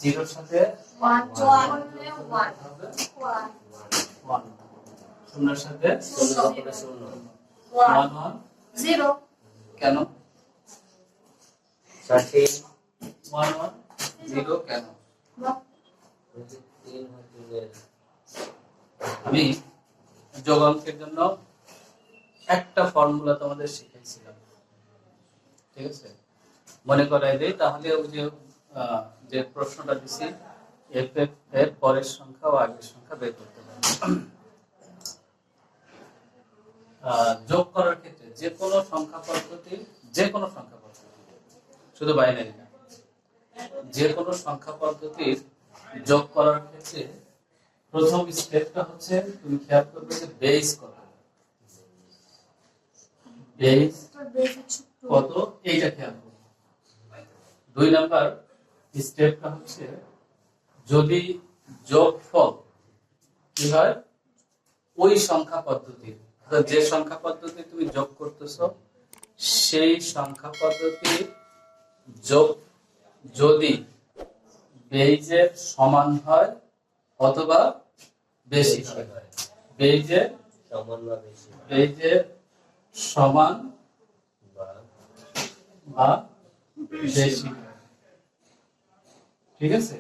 জিরোর সাথে 1 করলে 1 শূন্যের সাথে 1 0 কেন 1 0 কেন আমি যোগাঙ্কের জন্য একটা ফর্মুলা তোমাদের শিখাইছিলাম, ঠিক আছে? মনে করাই দেই, তাহলে ওই যে প্রশ্নটা দিছি এফ এফ এর পরের সংখ্যা ও আগের সংখ্যা বের করতে হবে। যোগ করার ক্ষেত্রে যে কোনো সংখ্যা পদ্ধতি শুধু বাইনারি না, যে কোনো সংখ্যা পদ্ধতির যোগ করার ক্ষেত্রে প্রথম স্টেপটা হচ্ছে তুমি খেয়াল করবে যে বেস কত, বেস কত এইটা খেয়াল করবে। 2 নাম্বার স্টেপটা হচ্ছে যদি যোগফল কি হয় ওই সংখ্যা পদ্ধতির, যে সংখ্যা পদ্ধতি তুমি যোগ করতেছো সেই সংখ্যা পদ্ধতির যোগ যদি বেইজের সমান হয় অথবা বেশি হয়, বেইজের সমান বা বেশি, ঠিক আছে?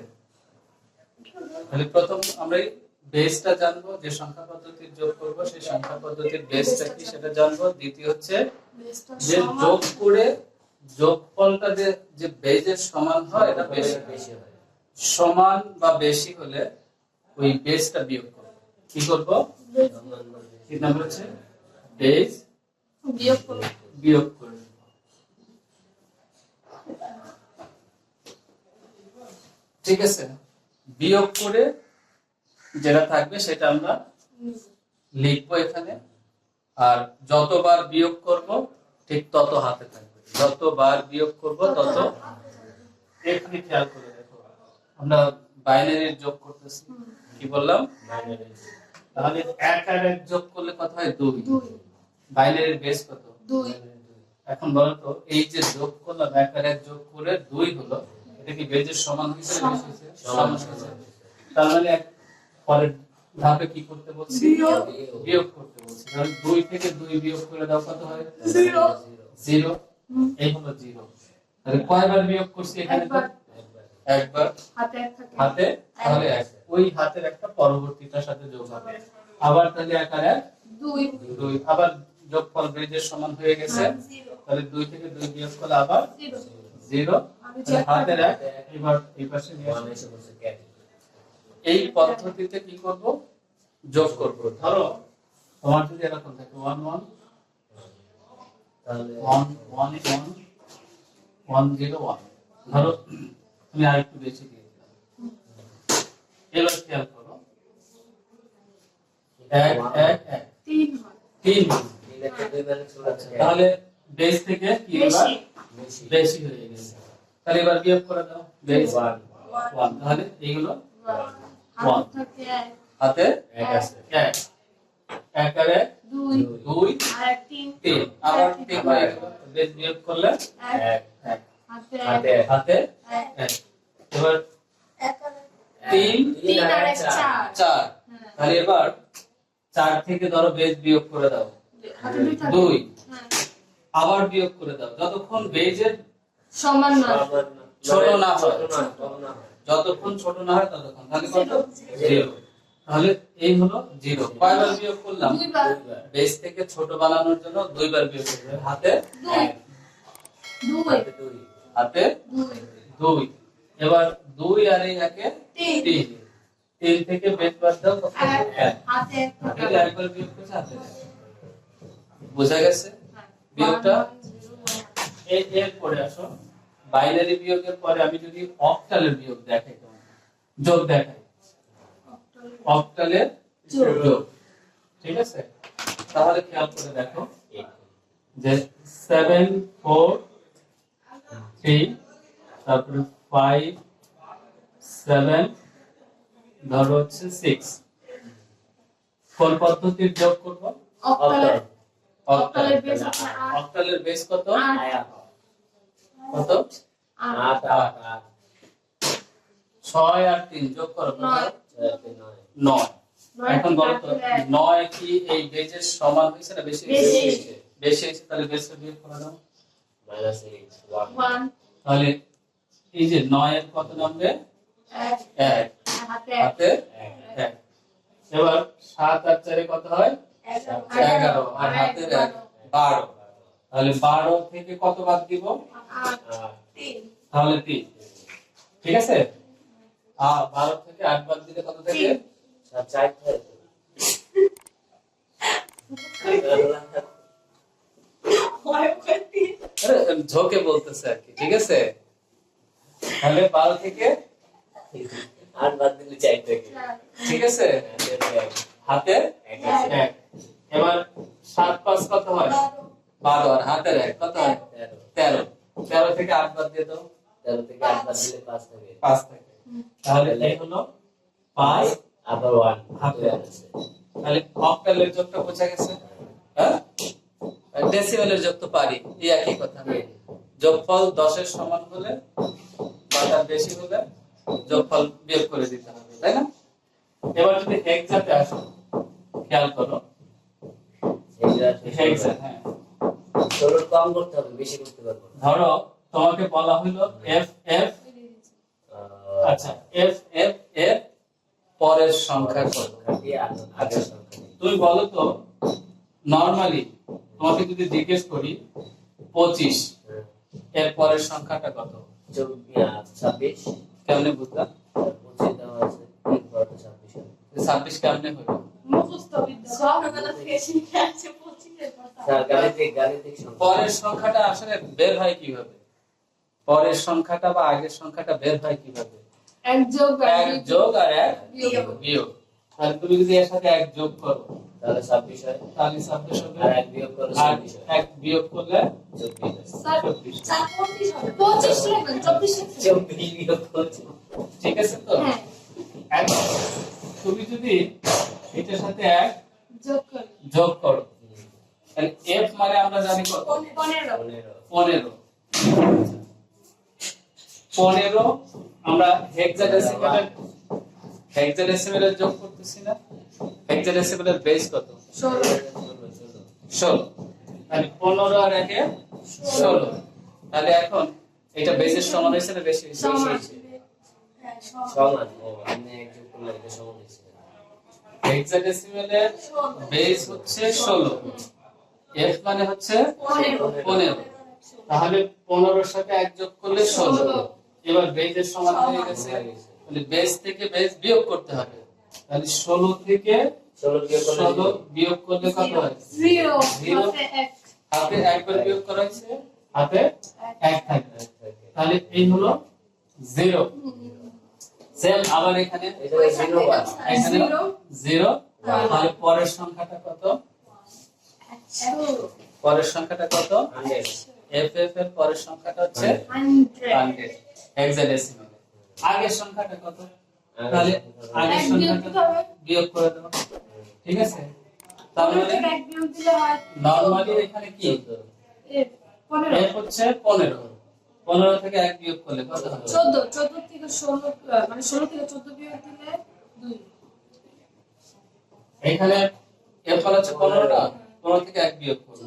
তাহলে প্রথম আমরা বেসটা জানবো, যে সংখ্যা পদ্ধতির যোগ করব সেই সংখ্যা পদ্ধতির বেসটা কি সেটা জানবো। দ্বিতীয় হচ্ছে যে যোগ করে যোগফলটা যে বেসের সমান হয় এটা বেশি হয়, সমান বা বেশি হলে ওই বেসটা বিয়োগ করব। কি করব? কি নাম্বার হচ্ছে বেস বিয়োগ করে, ঠিক আছে? বিয়োগ করে যেটা থাকবে সেটা আমরা লিখবো এখানে, আর যতবার বিয়োগ করব ঠিক তত হাতে থাকবে, যতবার বিয়োগ করব তত। এখানে খেয়াল করে দেখো, আমরা বাইনারির যোগ করতেছি, কি বললাম? তাহলে 1 আর 1 যোগ করলে কত হয়? 2। বাইনারির বেস কত? 2। এখন বলো তো এই যে যোগ করলাম 1 আর 1 যোগ করে 2 হলো, এটা কি বেসের সমান হয়েছে? সমান হয়েছে। তার মানে পরের ধাপে কি করতে বলছি? বিয়োগ করতে বলছি। তাহলে 2 থেকে 2 বিয়োগ করে দাও, কত হয়? 0। এই হলো 0। তাহলে কয়বার বিয়োগ করছি এখানে? একবার। হাতে তাহলে 1, ওই হাতের একটা পরবর্তীটার সাথে যোগ হবে। আবার তাহলে 1 আর 1 2, আবার যোগফল বেজের সমান হয়ে গেছে। তাহলে 2 থেকে 2 বিয়োগ করলে আবার 0। হাতের 1 এবার এই পাশে নিয়ে আসবো। এই পদ্ধতিতে কি করব? যোগ করব। ধরো তোমার যদি এরকম থাকে 1 1 তাহলে 1 1 1 1 0 1, ধরো তুমি আরেকটু বেশি দিয়ে দিলাম। এবার খেয়াল করো 1 1 1 3 তাহলে বেস থেকে কি এবার বেশি হয়ে গেছে। তাহলে এবার বিয়োগ করে দাও, বেস 1 তাহলে এইগুলো 1 হাতে 1 আছে, 1 1 আর 1 2 আর 3 আবার 3 হয়ে গেল। বেস বিয়োগ করলে 1 1 হাতে 1। এবার 3 আর 1 4। তাহলে এবার 4 থেকে ধরো বেস বিয়োগ করে দাও 2, আবার বিয়োগ করে দাও যতক্ষণ বেজের সমান না ছোট না হয়, যতক্ষণ ছোট না হয় ততক্ষণ। তাহলে কত? 0। তাহলে এই হলো 0। কয়বার বিয়োগ করলাম? বেস থেকে ছোট বানানোর জন্য 2 বার বিয়োগ করতে হবে। হাতে 1 হাতে 2। এবার 2 আর 1 এ 3 থেকে বেস বাদ দাও, কত? 1 হাতে একবার বিয়োগ করতে হাতে। বোঝা গেছে বিয়োগটা? এর পরে আসো বাইনারি বিয়োগের পরে আমি যদি অক্টালের বিয়োগ দেখাই, যোগ দেখাই, অক্টালের যোগ, ঠিক আছে? তাহলে খেয়াল করে দেখো যে 7 4 3 তারপরে 5 7 ধরো হচ্ছে 6। কোন পদ্ধতির যোগ করব? অক্টালের বেস কত? কত? 8 8। 6 আর 3 যোগ করো কত? 9। এখন বলো তো 9 কি এই বেজের সমান হয়েছে না বেশি বেশি। হয়েছে? বেশি হয়েছে, তাহলে বেসটা বিয়োগ করে দাও। 1 তাহলে এই যে 9 এর কত নামবে? 1 হাতে 1। এবার 7 আর 4 এ কত হয়? 11 আর হাতের 1 12। তাহলে 12 থেকে কত বাদ দিব? তাহলে 3। ঠিক আছে? 12 থেকে 8 বাদ দিলে কত থাকে? আরে ঝোকে বলতেছে আর কি, ঠিক আছে? তাহলে 12 থেকে 8 বাদ দিলে 4 থাকে। ঠিক আছে, হাতে 1। এবার 7 5 কত হয়? 12 আর হাতের 1 কত হয়? 13। 13 থেকে 8 বাদ দিয়ে দাও। 13 থেকে 8 বাদ দিলে 5 থাকে। 5 থাকে। তাহলে এই হলো 5 আবার 1 হাতে আছে। তাহলে অক্টালের যোগটা বোঝা গেছে? হ্যাঁ, ডেসিমেলের যোগ তো পারি, এই একই কথা। যোগফল 10 এর সমান হলে বা তার বেশি হলে যোগফল বিয়োগ করে দিতে হবে, তাই না? এবার যদি হেক্সাতে আসো, খেয়াল করো হেক্সা। হ্যাঁ, 16 কম করতে হবে, বেশি করতে পারবো না। ধরো তোমাকে বলা হলো এফ এফ, আচ্ছা এফ এফ এর পরের সংখ্যা কত? সংখ্যা দিয়ে আগের সংখ্যা দিয়ে। তুমি বলো তো, নরমালি তোমাকে যদি জিজ্ঞেস করি 25 হ্যাঁ। এর পরের সংখ্যাটা কত, 26 কেমনে বুঝলা? 25 দেওয়া আছে, 3 বড় 26 হবে। 26 কেমনে হলো? স্যার গাণিতিক সংখ্যা। পরের সংখ্যাটা আসলে বের হয় কিভাবে? পরের সংখ্যাটা বা আগের সংখ্যাটা বের হয় কিভাবে? 1 যোগ 1 যোগ আর 1 বিয়োগ। বিয়োগ। তাহলে তুমি যদি এর সাথে 1 যোগ করো তাহলে 26 হয়। তাহলে 26 হবে, আর 1 বিয়োগ করলে আর 26 হয়। 1 বিয়োগ করলে 24 হয়। 25 লিখবেন, 24 লিখবেন। 24 বিয়োগ করছে। ঠিক আছে তো? হ্যাঁ, এখন তুমি যদি এটার সাথে 1 যোগ করুন। যোগ করো, তাহলে f মানে আমরা জানি কত? 15 15। 15 আমরা হেক্সাডেসিমেলের যোগ করতেছি না? হেক্সাডেসিমেলের বেস কত? 16 16। তাহলে 15 আর 1 16। তাহলে এখন এটা বেসের সমান হয়েছে না বেশি হয়েছে? সমান। হ্যাঁ, সমান। ও আপনি 1 যোগ করলে এটা সমান হয়েছে। হেক্সাডেসিমেলের বেস হচ্ছে 16, f মানে হচ্ছে 15। তাহলে 15 এর সাথে 1 যোগ করলে 16। এবার বেসের সমান হয়ে গেছে, তাহলে বেস থেকে বেস বিয়োগ করতে হবে। তাহলে 16 থেকে 16 বিয়োগ করলে 16 বিয়োগ করলে কত হয়? 0 Zero। হাতে 1 হাতে একবার বিয়োগ করা হয়েছে, হাতে 1 থাকবে। থাকে। তাহলে এই হলো 0। সেম আবার এখানে এখানে 0 বাদ। এখানে Zero। 0। তাহলে পরের সংখ্যাটা কত? 2 পরের সংখ্যাটা কত? 100 এফ এফ এর পরের সংখ্যাটা হচ্ছে 100 100 হেক্সাডেসিমেল। আগের সংখ্যাটা কত? তাহলে আগের এক বিয়োগ সংখ্যাটা দিতে হবে। বিয়োগ করে দাও, ঠিক আছে? তার 15 মানে থেকে 1 বিয়োগ দিলে হয় নরমালি এখানে কি 15 এফ হচ্ছে 15। 15 থেকে 1 বিয়োগ করলে কত হবে? 14 থেকে 16 মানে 16 থেকে 14 বিয়োগ দিলে 2 এখানে এফ হচ্ছে 15 না, 15 থেকে 1 বিয়োগ করব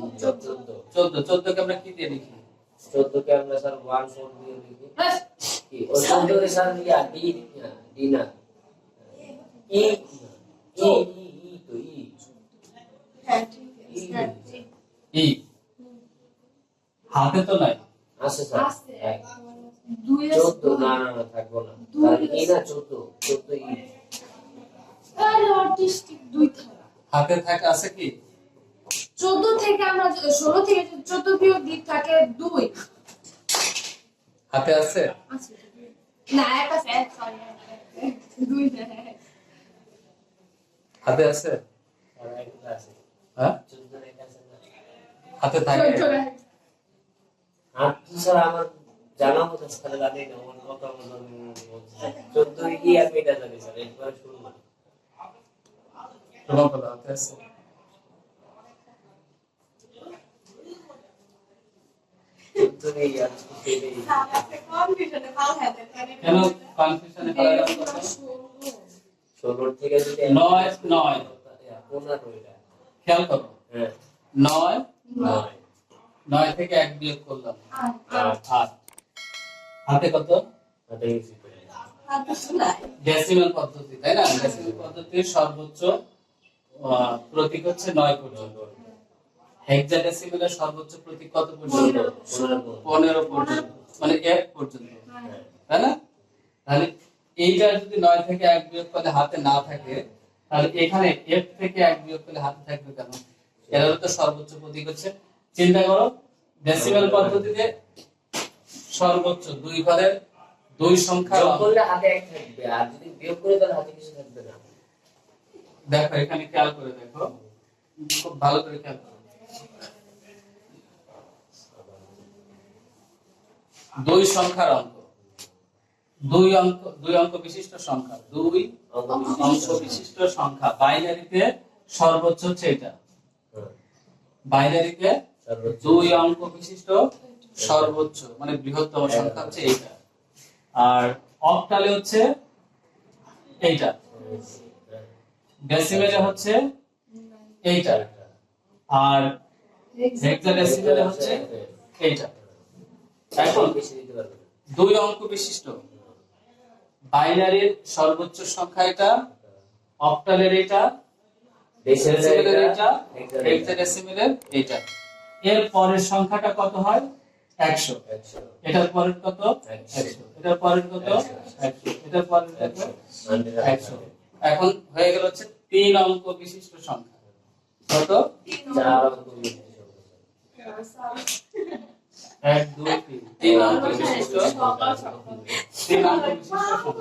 14 14 কে আমরা কি দিয়ে লিখি? 14 কে আমরা স্যার 1 4 দিয়ে লিখি। বাস কি ও 14 কে স্যার লিয়া ডি না ই ই ই তো ই হ্যাঁ ঠিক আছে ই হাতে তো নাই। আছে স্যার। আছে এক। 2 এর 14 না না না থাকবো না। কারণ ই না 14 ই। আরে অটিস্টিক 2 থাকে হাতে থাকে আছে কি? 14 থেকে আমরা 16 থেকে 14 বিয়োগ দিক থাকে 2 হাতে আছে? আছে না এক আছে সরি 2 না হাতে আছে? আর একটা আছে। হ্যাঁ 14 এর কাছে না। হাতে থাকে। আর স্যার আমার জানা মতো স্যার জানি না ওর কথা বলতে 14 ই আর এটা জানি স্যার একবার শুনুন না। তোমার বলো হাতে আছে? তুমি আর কেটে কেন কনফিউশনে ফেলা গেল কত? 16 থেকে যদি 9 9 15 এটা খেয়াল করো, হ্যাঁ 9 9 9 থেকে 1 বিয়োগ করলাম 8 8, হাতে কত? হাতে গেছি ডেসিমাল পদ্ধতি, তাই না? ডেসিমাল পদ্ধতির সর্বোচ্চ প্রতীক হচ্ছে 9 পর্যন্ত। হেক্সাডেসিমালের সর্বোচ্চ প্রতীক কত পর্যন্ত? 15 পর্যন্ত, মানে 1 পর্যন্ত, তাই না? তাহলে এইটা যদি 9 থেকে 1 বিয়োগ করলে হাতে না থাকে, তাহলে এখানে f থেকে 1 বিয়োগ করলে হাতে থাকবে কেন? এর তো সর্বোচ্চ প্রতীক হচ্ছে। চিন্তা করো, ডেসিমাল পদ্ধতিতে সর্বোচ্চ 2 ঘরের 2 সংখ্যা যোগ করলে হাতে 1 থাকবে আর যদি বিয়োগ করে তাহলে হাতে কিছু থাকবে না। দেখো এখানে খেয়াল করে দেখো, খুব ভালো করে খেয়াল করো। 2 সংখ্যার অঙ্ক, 2 অঙ্ক বিশিষ্ট সংখ্যা, 2 অঙ্ক বিশিষ্ট সংখ্যা, বাইনারিতে সর্বোচ্চ হচ্ছে এটা। বাইনারিতে 2 অঙ্ক বিশিষ্ট সর্বোচ্চ মানে বৃহত্তম সংখ্যা হচ্ছে এইটা, আর অক্টালে হচ্ছে এইটা, ডেসিমেলে হচ্ছে এইটা, আর হেক্সাডেসিমেলে হচ্ছে এইটা। এখন বেশি দিতে পারবে না। 2 অঙ্ক বিশিষ্ট বাইনারির সর্বোচ্চ সংখ্যা এটা, অক্টালের এটা, ডেসিমেলের এটা, হেক্সাডেসিমেলের এটা। এর পরের সংখ্যাটা কত হয়? 100। এটার পরের কত? 100। এটার পরের কত? 100। এটার পরের কত? 100। এখন হয়ে গেল হচ্ছে 3 অঙ্ক বিশিষ্ট সংখ্যা। কত? 4 অঙ্ক বিশিষ্ট সংখ্যা। 1 2 3 3 অঙ্ক বিশিষ্ট 3 অঙ্ক বিশিষ্ট সংখ্যা।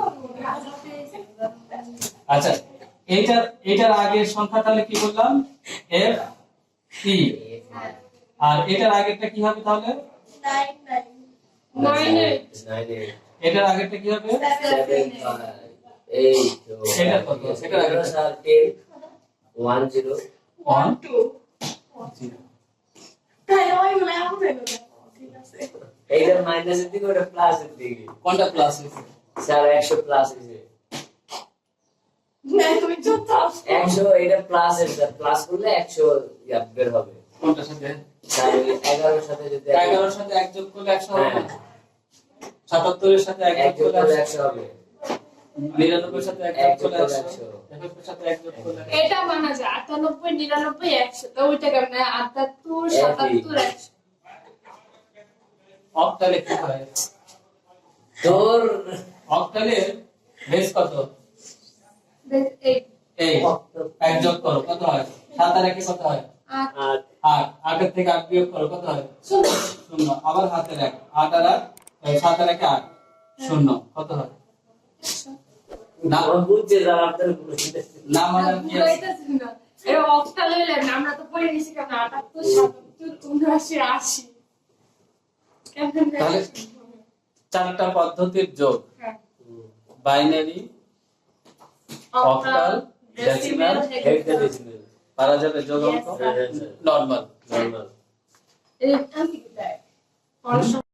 আচ্ছা, এটার আগের সংখ্যা তাহলে কি বললাম? f e, আর এটার আগেরটা কি হবে তাহলে? 9 এটার আগেরটা কি হবে? 7 8 এটা কত? এটার আগেরটা 10 1 0 1 2 এইটা মাইনাসের দিকে ওটা প্লাসের দিকে। কোনটা প্লাস হয়েছে? স্যার 100 প্লাস হইছে। 100 এটা প্লাস এর স্যার, প্লাস করলে 100 ইয়া বের হবে। কোনটার সাথে? স্যার 11 এর সাথে যদি 11 এর সাথে 1 যোগ করলে 100 হবে না? 77 এর সাথে 1 1 যোগ যোগ করলে করলে 100 100 হবে। 99 এর সাথে 1 যোগ করলে 100, 1 এর সাথে 1 যোগ করলে এটা মানা যায় 98 99 100, তো ওইটা কেমন? 78 77 100। অক্টালে কি হয়? তোর অক্টালে বেস কত? এই এই 1 যোগ করো কত হয়? 7 আর 1 কত হয়? 8 8। 8 এর থেকে 8 বিয়োগ করো কত হয়? 0। আবার হাতের 1, 8 আর 7 আর 1 8, 0 কত হয়? না আমার বুঝছে স্যার আপনার বুঝছে। না মানে কি আছে? বুঝাইতেছি না, এই অক্টাল হইলেন আমরা তো পড়ে নিছি কেন 78 77 79 80 কেমন? তাহলে 4টা পদ্ধতির যোগ, বাইনারি, অক্টাল, ডেসিমাল, হেক্সাডেসিমাল। পারা যাবে যোগ অঙ্ক, নরমাল। নরমাল। এই আমি কি দেয়?